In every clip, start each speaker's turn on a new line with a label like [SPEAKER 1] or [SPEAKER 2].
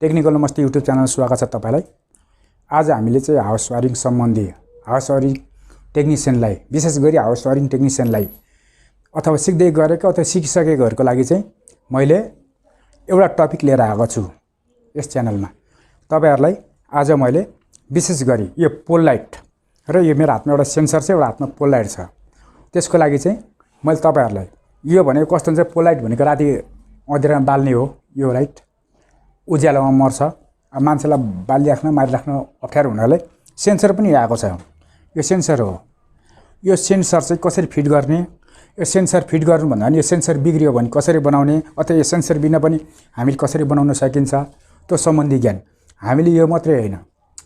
[SPEAKER 1] Technical नमस्ते YouTube channel स्वागत छ तपाईलाई। आज हामीले चाहिँ हाउस वायरिङ सम्बन्धी हाउस वायरिङ टेक्निशियनलाई विशेष गरी हाउस वायरिङ टेक्निशियनलाई अथवा सिक्दै गरेको अथवा सिकिसकेकोहरुको लागि चाहिँ मैले एउटा टपिक लिएर आएको छु यस च्यानलमा। तपाईहरुलाई आज मैले विशेष गरी यो पोल लाइट र यो मेरो हातमा एउटा सेन्सर छ, एउटा हातमा पोल लाइट छ। त्यसको लागि चाहिँ मैले तपाईहरुलाई यो भनेको कस्तो हुन्छ, पोल लाइट भनेको राति अँध्यारोमा बाल्ने हो। यो लाइट उज्यालोमा मर्छ, मान्छेलाई बालिराख्न मारिराख्न अप्ठ्यारो हुनाले सेन्सर पनि आएको छ। यो सेन्सर हो। यो सेन्सर चाहिँ कसरी फिट गर्ने, यो सेन्सर फिट गर्नु भन्दा नि यो सेन्सर बिग्रियो भने कसरी बनाउने अथवा यो सेन्सर बिना पनि हामीले कसरी बनाउन सकिन्छ त्यो सम्बन्धी ज्ञान हामीले यो मात्रै हैन,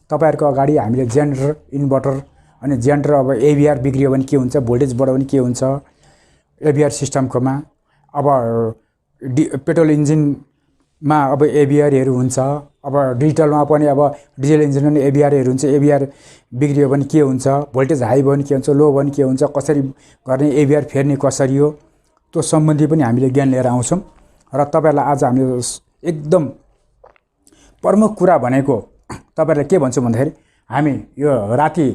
[SPEAKER 1] तपाईहरुको अगाडि हामीले जेनरेटर, इन्भर्टर अनि जेनरेटर अब एभीआर बिग्रियो भने के हुन्छ, भोल्टेज बढ्यो भने के हुन्छ, एभीआर सिस्टमकोमा अब पेट्रोल इन्जिनमा अब एभीआरहरु हुन्छ, अब डिजिटलमा पनि अब डिजेल इन्जिनमा पनि एभीआरहरु हुन्छ। एभीआर बिग्रियो भने के हुन्छ, भोल्टेज हाई भयो भने के हुन्छ, लो भयो भने के हुन्छ, कसरी गर्ने, एभीआर फेर्ने कसरी हो, त्यो सम्बन्धी पनि हामीले ज्ञान लिएर आउँछौं। र तपाईहरुलाई आज हामी एकदम प्रमुख कुरा भनेको तपाईहरुलाई के भन्छौं भन्दाखेरि हामी यो राति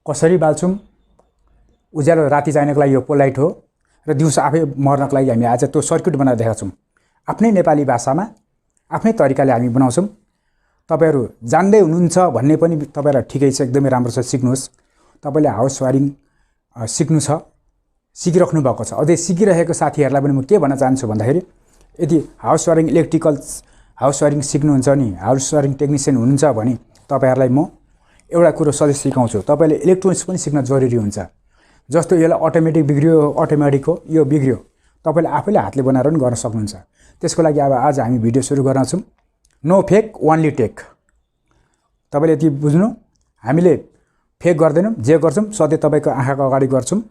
[SPEAKER 1] कसरी बाल्छौं, उज्यालो राति चाहिनको लागि यो पोल लाइट हो र दिउँसो आफै मर्नको लागि हामी आज त्यो सर्किट बनाएर देखाउँछौं। आफ्नै नेपाली भाषामा आफ्नै तरिकाले हामी बनाउँछौं। तपाईहरु जान्दै हुनुहुन्छ भन्ने पनि तपाईहरुलाई ठिकै छ, एकदमै राम्रो छ, सिक्नुस्। तपाईले हाउस वायरिङ सिक्नु छ, सिकिराख्नु भएको छ। अझै सिकिरहेको साथीहरुलाई पनि म के भन्न चाहन्छु भन्दाखेरि यदि house wiring electrical house wiring सिक्नुहुन्छ नि, हाउस वायरिङ टेक्निशियन हुनुहुन्छ भने तपाईहरुलाई म एउटा कुरो सधैँ सिकाउँछु, तपाईले इलेक्ट्रोनिक्स पनि सिक्न जरुरी हुन्छ। जस्तो यसलाई अटोमेटिक बिग्रियो, अटोमेटिक हो, यो बिग्रियो, तपाईले आफैले हातले बनाएर पनि गर्न सक्नुहुन्छ। त्यसको लागि अब आज हामी भिडियो सुरु गर्न छौं। No fake only tech. तपाईले यति बुझ्नु, हामीले फेक गर्दैनौं, जे गर्छौं सधैँ तपाईको आँखाको अगाडि गर्छौं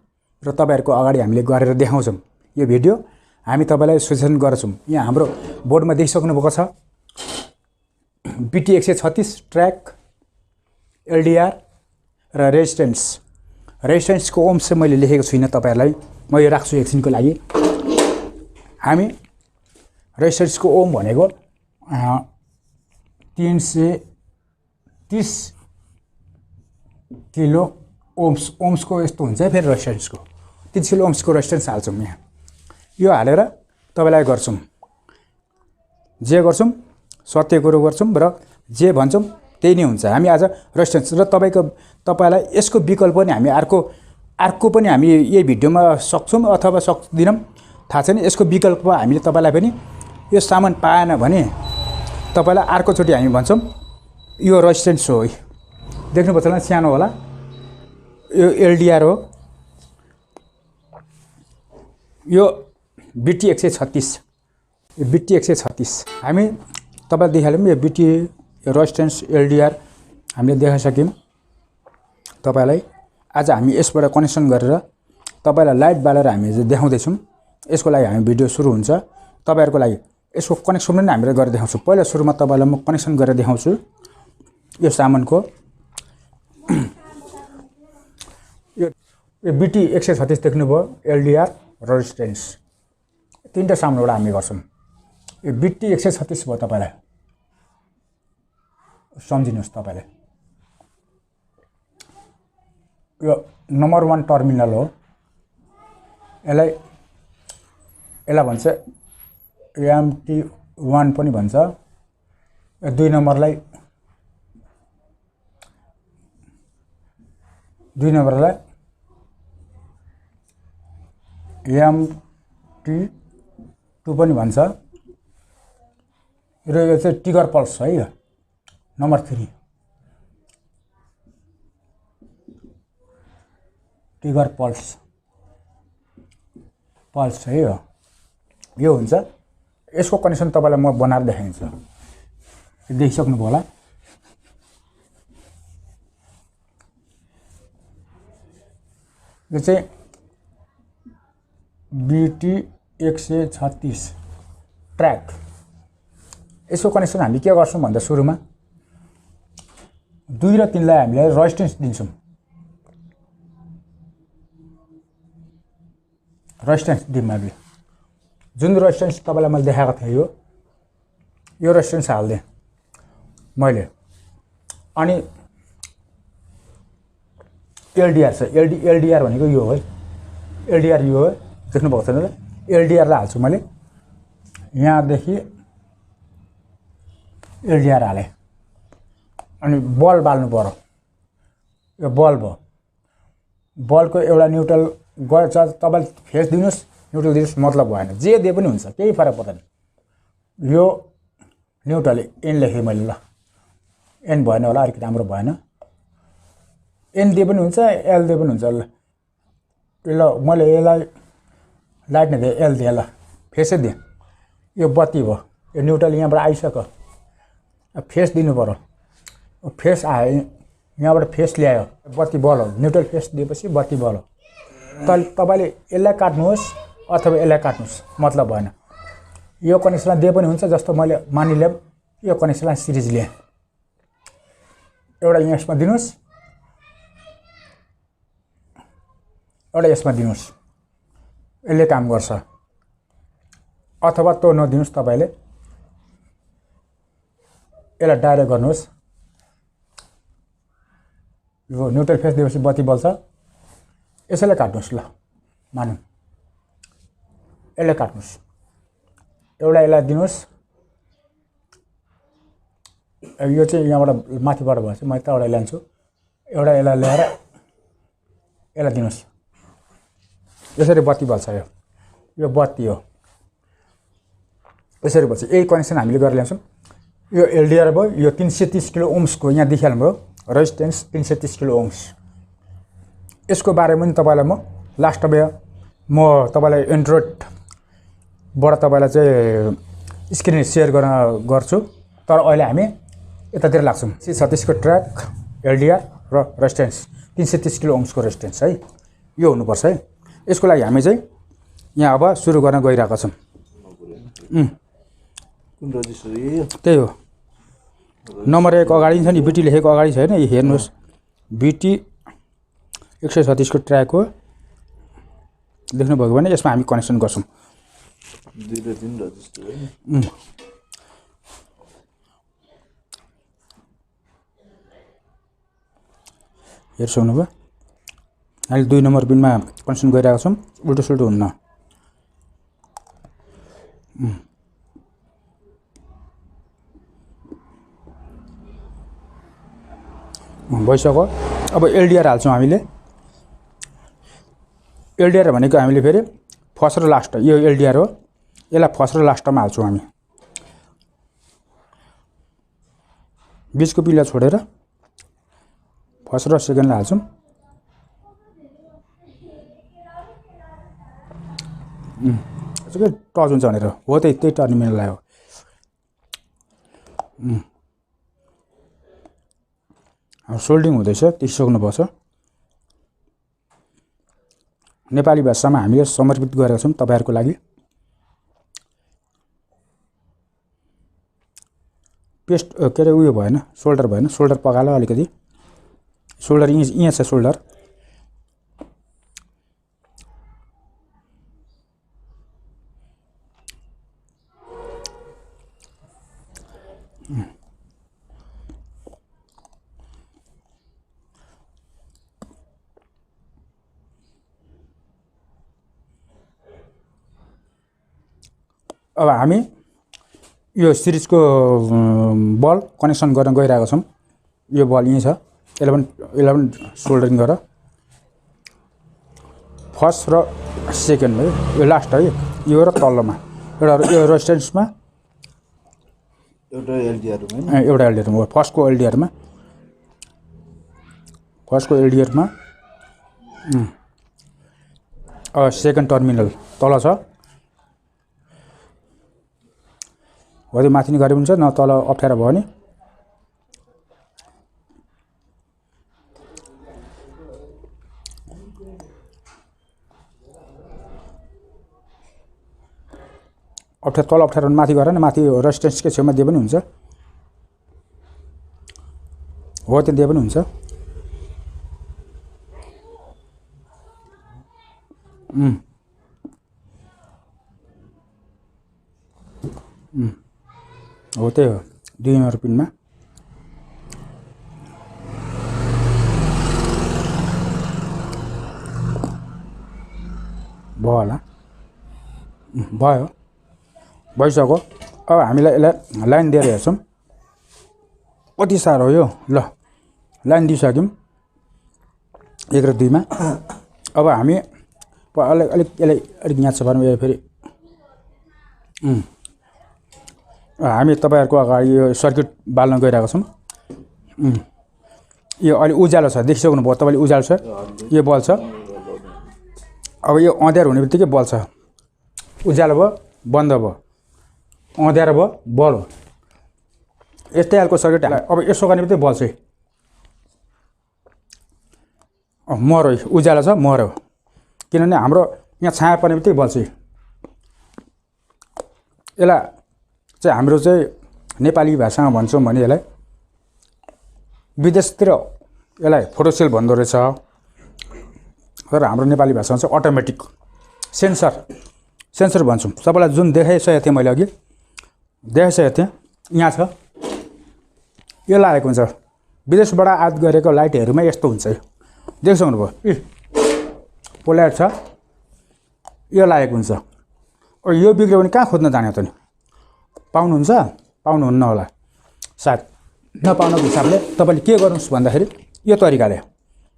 [SPEAKER 1] र तपाईहरुको अगाडि हामीले गरेर देखाउँछौं। यो भिडियो हामी तपाईलाई सजेसन गर्छौं। यहाँ हाम्रो बोर्डमा देखिसक्नु भएको छ बीटी 136 ट्र्याक, एलडीआर र रेजिस्टेन्स। रेजिस्टेन्सको ओम्स चाहिँ मैले लेखेको छुइनँ तपाईहरुलाई, म यो राख्छु एकछिनको लागि। हामी रेजिस्टेन्सको ओम भनेको 330 किलो ओम्स। ओम्सको यस्तो हुन्छ है, फेरि रेजिस्टेन्सको 3 किलो ओम्सको रेजिस्टेन्स हाल्छौं यहाँ। यो हालेर तपाईलाई गर्छौं, जे गर्छौं सत्य कुरो गर्छौं र जे भन्छौं त्यही नै हुन्छ। हामी आज रेजिस्टेन्स र तपाईलाई यसको विकल्प पनि हामी अर्को पनि हामी यही भिडियोमा सक्छौं अथवा सक्दिनौं थाहा छैन। यसको विकल्प हामीले तपाईलाई पनि यो सामान पाएन भने तपाईलाई अर्कोचोटी हामी भन्छौं यो रेजिस्टेन्स हो। देख्नु पर्छ होला, सानो होला, यो एलडीआर हो, यो बीटी 136, यो बीटी 136 हामी तपाईलाई देखाल्यौं। यो बीटी रेजिस्टेन्स एलडीआर हामीले देखाइसक्यौं तपाईलाई। आज हामी यसबाट कनेक्सन गरेर तपाईलाई लाइट बालेर हामी देखाउँदै छौं। यसको लागि हामी भिडियो सुरु हुन्छ। तपाईहरुको लागि यसको कनेक्सन पनि हामीले गरेर देखाउँछु। पहिला सुरुमा तपाईलाई म कनेक्सन गरेर देखाउँछु यो सामानको। यो बीटी 136 देख्नुभयो, एलडीआर रेजिस्टेन्स, तीनटा सामानबाट हामी गर्छौं। यो बीटी 136 भयो, तपाईलाई सम्झिनुस्। तपाईले यो नम्बर 1 टर्मिनल हो, यसलाई भन्छ MT1 पनि भन्छ। यो 2 नम्बरलाई MT2 पनि भन्छ र यो चाहिँ ट्रिगर पल्स है। यो नम्बर 3 ट्रिगर पल्स है। यो हुन्छ। यसको कनेक्सन तपाईलाई म बनाएर देखाइदिन्छु। देखिसक्नु भयो होला। यो चाहिँ बीटी 136 ट्र्याक। यसको कनेक्सन हामी के गर्छौं भन्दा सुरुमा 2 र 3 लाई हामीले रेजिस्टेन्स दिन्छौं। रेजिस्टेन्स दिमागले जुन रेजिस्टेन्स तपाईलाई मैले देखाएको थिएँ यो रेजिस्टेन्स हाल्दै मैले। अनि एलडिआर छ, एलडिआर भनेको यो हो है, एलडिआर यो हो, देख्नु भएको छैन र? एलडिआरलाई हाल्छु मैले, यहाँदेखि एलडिआर हालेँ। अनि बल बाल्नु पर्यो, यो बल भयो। बलको एउटा न्युट्रल गयो, तपाईँले फेस दिनुहोस् न्युट्रल दिनुहोस् मतलब भएन, जे दिए पनि हुन्छ, केही फरक पर्दैन। यो न्युट्रल एन लेखेँ मैले, ल एन भएन होला, अलिकति राम्रो भएन, एन दिए पनि हुन्छ, एल दिए पनि हुन्छ। ल मैले यसलाई लाइट नै दिएँ, एल दिएँ, ल फेसै दिएँ। यो बत्ती भयो, यो न्युट्रल यहाँबाट आइसक्यो, फेस दिनु पर्यो, फेस आयो, यहाँबाट फेस ल्यायो, बत्ती बल हो। न्युट्रल फेस दिएपछि बत्ती बल हो। तपाईँले यसलाई काट्नुहोस् अथवा यसलाई काट्नुहोस् मतलब भएन। यो कनेक्सनलाई दिए पनि हुन्छ, जस्तो मैले मानिलिएँ यो कनेक्सनलाई सिरिज लिएँ, एउटा यसमा दिनुहोस्, एउटा यसमा दिनुहोस्, यसले काम गर्छ। अथवा त्यो नदिनुहोस्, तपाईँले यसलाई डाइरेक्ट गर्नुहोस्, यो न्युट्रल फेस दिएपछि बत्ती बल्छ। यसैलाई काट्नुहोस्, ल मानौँ यसलाई काट्नुहोस्, एउटा यसलाई दिनुहोस्, यो चाहिँ यहाँबाट माथिबाट भएछ, म यताबाट ल्यान्छु, एउटा यसलाई ल्याएर यसलाई दिनुहोस्, यसरी बत्ती बल्छ। यो बत्ती हो, यसरी बल्छ। यही कनेक्सन हामीले गरेर ल्याउँछौँ। यो एलडिआर भयो, यो 330 किलो ओम्सको यहाँ देखिहाल्नु भयो, रेजिस्टेन्स 330 किलो ओम्स। यसको बारेमा पनि तपाईँलाई म लास्टमा म तपाईँलाई एन्ड्रोइडबाट तपाईँलाई चाहिँ स्क्रिन सेयर गर्छु। तर अहिले हामी यतातिर लाग्छौँ। 36 को ट्र्याक, एलडिआर र रेजिस्टेन्स 330 किलो ओम्सको रेजिस्टेन्स है, यो हुनुपर्छ है। यसको लागि हामी चाहिँ यहाँ अब सुरु गर्न गइरहेका छौँ। त्यही हो, नम्बर 1 अगाडि छ नि, बिटी लेखेको अगाडि छैन, यो हेर्नुहोस्, बिटी 136 को ट्र्याक हो, देख्नुभयो भने यसमा हामी कनेक्सन गर्छौँ। हेर्छौँ, अहिले 2 नम्बर पिनमा कनेक्सन गरिरहेका छौँ, उल्टो सुल्टो हुन्न। भइसक्यो। अब एलडिआर हाल्छौँ हामीले। एलडिआर भनेको हामीले फेरि फर्स्ट र लास्ट, यो एलडिआर हो, यसलाई फर्स्ट र लास्टमा हाल्छौँ हामी। बिचको पिला छोडेर फर्स्ट र सेकेन्डलाई हाल्छौँ। टच हुन्छ भनेर हो, त्यही टर्मिनललाई हो। सोल्डिङ हुँदैछ, तिसिसक्नुपर्छ। नेपाली भाषामा हामीले समर्पित गरेका छौँ तपाईँहरूको लागि। पेस्ट के अरे उयो भएन, सोल्डर भएन, सोल्डर पगाल अलिकति, सोल्डर यहाँ छ सोल्डर। अब हामी यो सिरिजको बल कनेक्सन गर्न गइरहेका छौँ। यो बल यहीँ छ, 11 सोल्डरिङ गर, फर्स्ट र सेकेन्ड है, यो लास्ट है, यो र तल्लोमा एउटा यो रेजिस्टेन्समा एउटा एलडिआरमा, फर्स्टको एलडिआरमा सेकेन्ड टर्मिनल तल छ। हो त्यो माथि नि गरे हुन्छ, न तल अप्ठ्यारो भयो नि। तल अप्ठ्यारो माथि गरेर माथि रेजिस्टेन्सकै छेउमा दिए पनि हुन्छ, हो त्यो दिए पनि हुन्छ। हो त्यही हो, 2 नम्बर पिनमा भयो होला भयो भइसक्यो अब हामीलाई यसलाई लाइन दिएर हेर्छौँ कति साह्रो हो यो ल लाइन दिइसक्यौँ 1 र 2 मा अब हामी अलिक यसलाई अलिक यहाँ छ भने फेरि हामी तपाईहरुको अगाडि यो सर्किट बाल्न गइरहेको छौँ यो अलि उज्यालो छ देखिसक्नु भयो तपाईले उज्यालो छ यो बल्छ अब यो अँध्यारो हुने बित्तिकै बल्छ उज्यालो भयो बन्द भयो अँध्यारो भयो बल्यो यस्तै खालको सर्किट अब यसो गर्ने बित्तिकै बल्छ मर्यो उज्यालो छ मर्यो किनभने हाम्रो यहाँ छाया पर्ने बित्तिकै बल्छ यसलाई चाहिँ हाम्रो चाहिँ नेपाली भाषामा भन्छौँ भने यसलाई विदेशतिर यसलाई फोटोसेल भन्दो रहेछ तर हाम्रो नेपाली भाषामा चाहिँ अटोमेटिक सेन्सर भन्छौँ सबैलाई जुन देखाइसकेको थिएँ मैले अघि देखाइसकेको थिएँ यहाँ छ यो लागेको हुन्छ विदेशबाट आयात गरेको लाइटहरूमा यस्तो हुन्छ देखिसक्नु भयो पोलाइट छ यो लागेको हुन्छ यो बिग्रियो भने कहाँ खोज्न जाने त नि पाउनुहुन्छ पाउनुहुन्न होला सायद नपाउनुको हिसाबले तपाईले के गर्नुस् भन्दाखेरि यो तरिकाले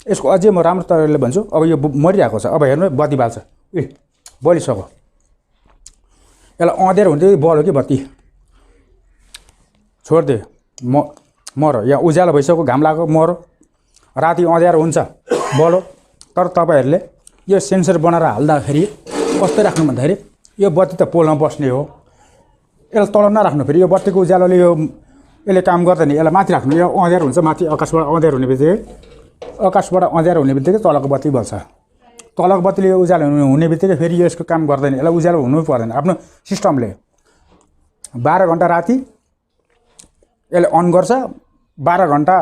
[SPEAKER 1] यसको अझै म राम्रो तरिकाले भन्छु अब यो मरिरहेको छ अब हेर्नु बत्ती बाल्छ बलिसक्यो यसलाई अँध्यारो हुँदै बल्यो कि बत्ती छोड्दे मर यहाँ उज्यालो भइसक्यो घाम लागेको मर राति अँध्यारो हुन्छ बल्यो तर तपाईहरुले यो सेन्सर बनाएर हाल्दाखेरि कस्तो राख्नु भन्दाखेरि यो बत्ती त पोलमा बस्ने हो यसलाई तल नराख्नु फेरि यो बत्तीको उज्यालोले यो यसले काम गर्दैन यसलाई माथि राख्नु यो अँध्यारो हुन्छ माथि आकाशबाट अँध्यारो हुने बित्तिकै तलको बत्ती बल्छ तलको बत्तीले उज्यालो हुने बित्तिकै फेरि यसको काम गर्दैन यसलाई उज्यालो हुनु पर्दैन आफ्नो सिस्टमले 12 घण्टा राति यसले अन गर्छ 12 घण्टा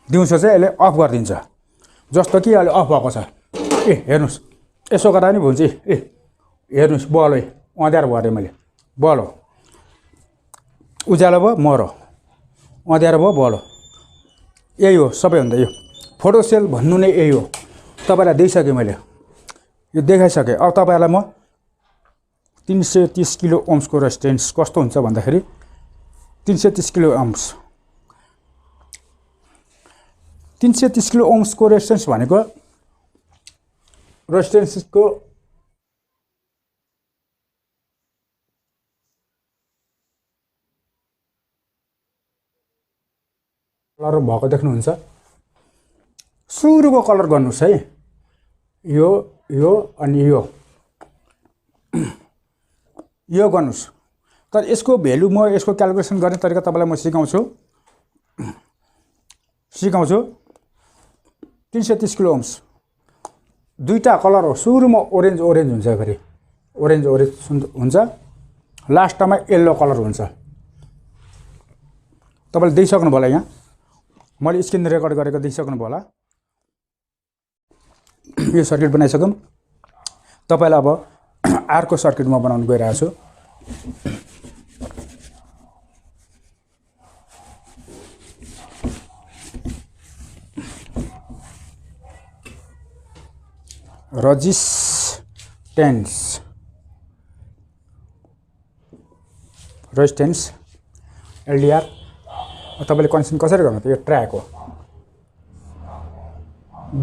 [SPEAKER 1] दिउँसो चाहिँ यसले अफ गरिदिन्छ जस्तो कि अहिले अफ भएको छ हेर्नुस् यसो गर्दा नि भन्छ हेर्नुस् बल्यो अँध्यारो भयो मैले बल्यो उज्यालो भयो मर्यो अँध्यारो भयो बल्यो यही हो सबैभन्दा यो फोटोसेल भन्नु नै यही हो तपाईलाई दिइसकेँ मैले यो देखाइसकेँ अब तपाईहरुलाई म 330 किलो ओम्सको रेजिस्टेन्स कस्तो हुन्छ भन्दाखेरि 330 किलो ओम्स 330 किलो ओम्सको रेजिस्टेन्स भनेको रेजिस्टेन्सको कलर भएको देख्नुहुन्छ सुरुको कलर गर्नुस् है यो अनि यो गर्नुस् तर यसको भ्यालु म यसको क्याल्कुलेसन गर्ने तरिका तपाईलाई म सिकाउँछु 330 किलो ओम्स दुईटा कलर हो सुरुमा ओरेन्ज हुन्छ फेरि ओरेन्ज हुन्छ लास्टमा येल्लो कलर हुन्छ तपाईले देखिसक्नु भयो यहाँ मैले स्क्रिन रेकर्ड गरेको देखिसक्नु भयो होला यो सर्किट बनाइसक्यौँ तपाईलाई अब अर्को सर्किट म बनाउन गइरहेको छु रेजिस्टेन्स एलडीआर तपाईले कनेक्सन कसरी गर्नु त यो ट्र्याक हो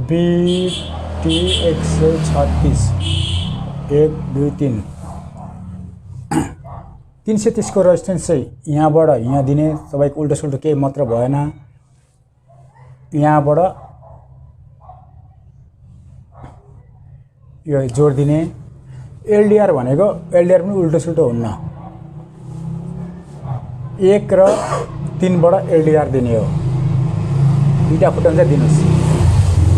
[SPEAKER 1] BT136 1 2 3 330 को रेजिस्टेन्स चाहिँ यहाँबाट यहाँ दिने तपाईको उल्टो सुल्टो केही मात्र भएन यहाँबाट यो जोड दिने एलडीआर भनेको एलडीआर पनि उल्टो सुल्टो हुन्न 1 र 3 बाट एलडीआर दिने हो दुईटा फुटन चाहिँ दिनुस्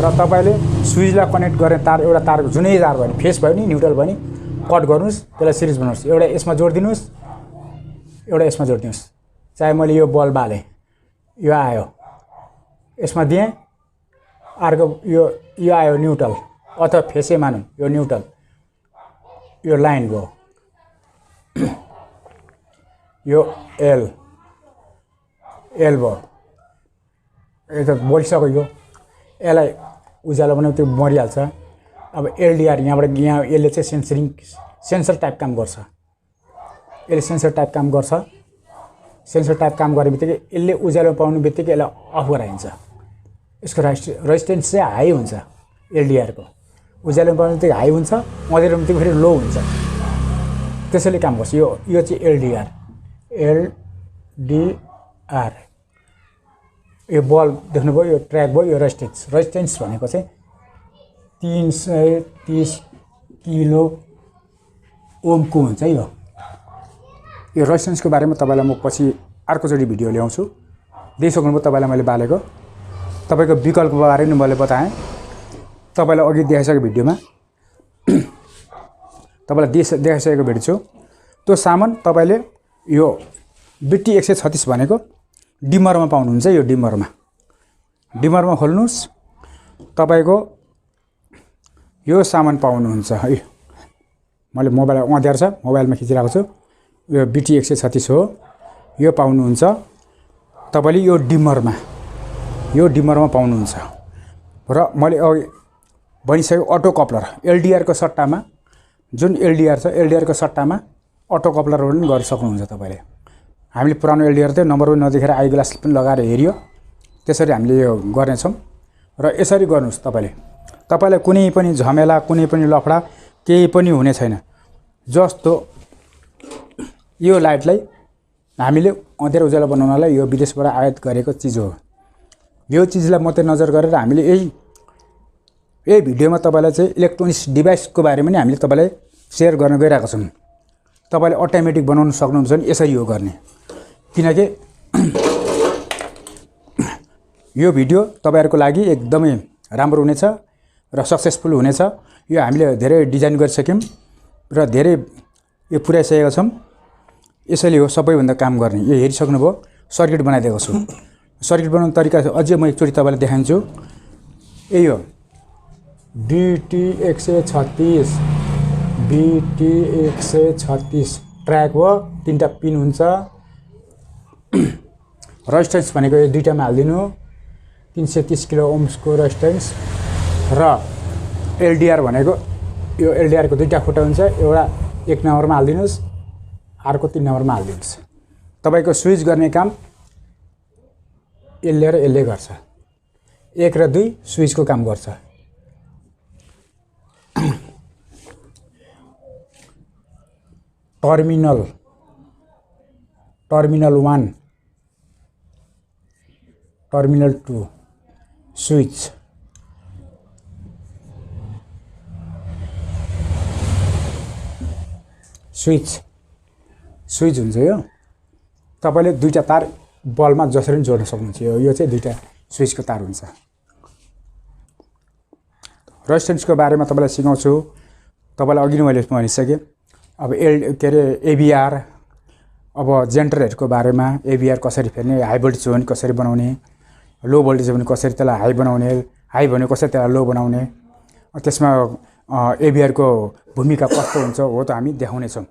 [SPEAKER 1] र तपाईले स्विचलाई कनेक्ट गर्ने तार एउटा तार जुनै तार भयो नि फेस भयो नि न्युट्रल भयो नि कट गर्नुस् त्यसलाई सिरिज बनाउनुस् एउटा यसमा जोड्दिनुस् एउटा यसमा जोड्दिनुस् चाहे मैले यो बल्ब बाले यो आयो यसमा दिए अर्को यो आयो न्युट्रल अथवा फेसै मानौँ यो न्युट्रल यो लाइन भयो यो एल भयो यो त बलिसक्यो यसलाई उज्यालो बनाउनु त्यो मरिहाल्छ अब एलडिआर यहाँबाट यहाँ यसले चाहिँ सेन्सर टाइप काम गर्छ। यसले सेन्सर टाइप काम गर्छ। सेन्सर टाइप काम गर्ने बित्तिकै यसले उज्यालो पाउने बित्तिकै यसलाई अफ गराइन्छ। यसको रेजिस्टेन्स चाहिँ हाई हुन्छ। एलडिआरको उज्यालो पाउने बित्तिकै हाई हुन्छ, अँध्यारो बित्तिकै फेरि लो हुन्छ। त्यसैले काम गर्छ। यो चाहिँ एलडिआर यो बल्ब देख्नुभयो, यो ट्र्याक भयो, यो रेजिस्टेन्स भनेको चाहिँ 330 किलो ओमको हुन्छ है। यो रेजिस्टेन्सको बारेमा तपाईँलाई म पछि अर्कोचोटि भिडियो ल्याउँछु। देखिसक्नुभयो तपाईँलाई मैले बालेको। तपाईँको विकल्पको बारेमा मैले बताएँ। तपाईँलाई अघि देखाइसकेको भिडियोमा तपाईँलाई देखाइसकेको भिडियो छु। त्यो सामान तपाईँले यो बिटी 136 भनेको डिमरमा पाउनुहुन्छ। यो डिमरमा खोल्नुहोस्, तपाईँको यो सामान पाउनुहुन्छ है। मैले मोबाइल अँध्यारो छ, मोबाइलमा खिचिरहेको छु। यो बिटी 136 हो। यो पाउनुहुन्छ तपाईँले यो डिमरमा पाउनुहुन्छ। र मैले अघि भनिसकेको अटो कप्लर एलडिआरको सट्टामा, जुन एलडिआर छ एलडिआरको सट्टामा अटो कप्लरहरू पनि गर्न सक्नुहुन्छ तपाईँले। हामीले पुरानो एलडिआर चाहिँ नम्बर पनि नदेखेर आई ग्लास पनि लगाएर हेरियो, त्यसरी हामीले यो गर्नेछौँ। र यसरी गर्नुहोस्। तपाईँलाई कुनै पनि झमेला, कुनै पनि लफडा केही पनि हुने छैन। जस्तो यो लाइटलाई हामीले अँध्यारो उज्यालो बनाउनलाई यो विदेशबाट आयात गरेको चिज हो। यो चिजलाई मध्यनजर गरेर हामीले यही भिडियोमा तपाईँलाई चाहिँ इलेक्ट्रोनिक्स डिभाइसको बारेमा पनि हामीले तपाईँलाई सेयर गर्न गइरहेको छौँ। तपाईँले अटोमेटिक बनाउन सक्नुहुन्छ भने यसरी हो गर्ने। किनकि यो भिडियो तपाईँहरूको लागि एकदमै राम्रो हुनेछ र सक्सेसफुल हुनेछ। यो हामीले धेरै डिजाइन गरिसक्यौँ र धेरै यो पुर्याइसकेका छौँ। यसैले हो सबैभन्दा काम गर्ने। यो हेरिसक्नुभयो, सर्किट बनाइदिएको छु। सर्किट बनाउने तरिका अझै म एकचोटि तपाईँलाई देखाउँछु। यही हो बिटी 136 ट्र्याक हो। 3टा पिन हुन्छ। रेजिस्टेन्स भनेको यो दुईटामा हालिदिनु, 330 किलो ओम्सको रेजिस्टेन्स। र एलडिआर भनेको यो एलडिआरको 2टा खुट्टा हुन्छ। एउटा 1 नम्बरमा हालिदिनुहोस्, अर्को 3 नम्बरमा हालिदिनुहोस्। तपाईँको स्विच गर्ने काम यसले र यसले गर्छ। 1 र 2 स्विचको काम गर्छ। Terminal 1, terminal 2 switch. स्विच हुन्छ यो। तपाईँले 2टा तार बलमा जसरी पनि जोड्न सक्नुहुन्छ। यो चाहिँ 2टा स्विचको तार हुन्छ। रेजिस्टेन्सको बारेमा तपाईँलाई सिकाउँछु। तपाईँलाई अघि नै मैले भनिसकेँ। अब एबिआर, अब जेनरेटरहरूको बारेमा एबिआर कसरी फेर्ने, हाई भोल्टेज हो भने कसरी बनाउने, लो भोल्टेज हो भने कसरी त्यसलाई हाई बनाउने, हाई भने कसरी त्यसलाई लो बनाउने, त्यसमा एबिआरको भूमिका कस्तो हुन्छ हो त हामी देखाउनेछौँ।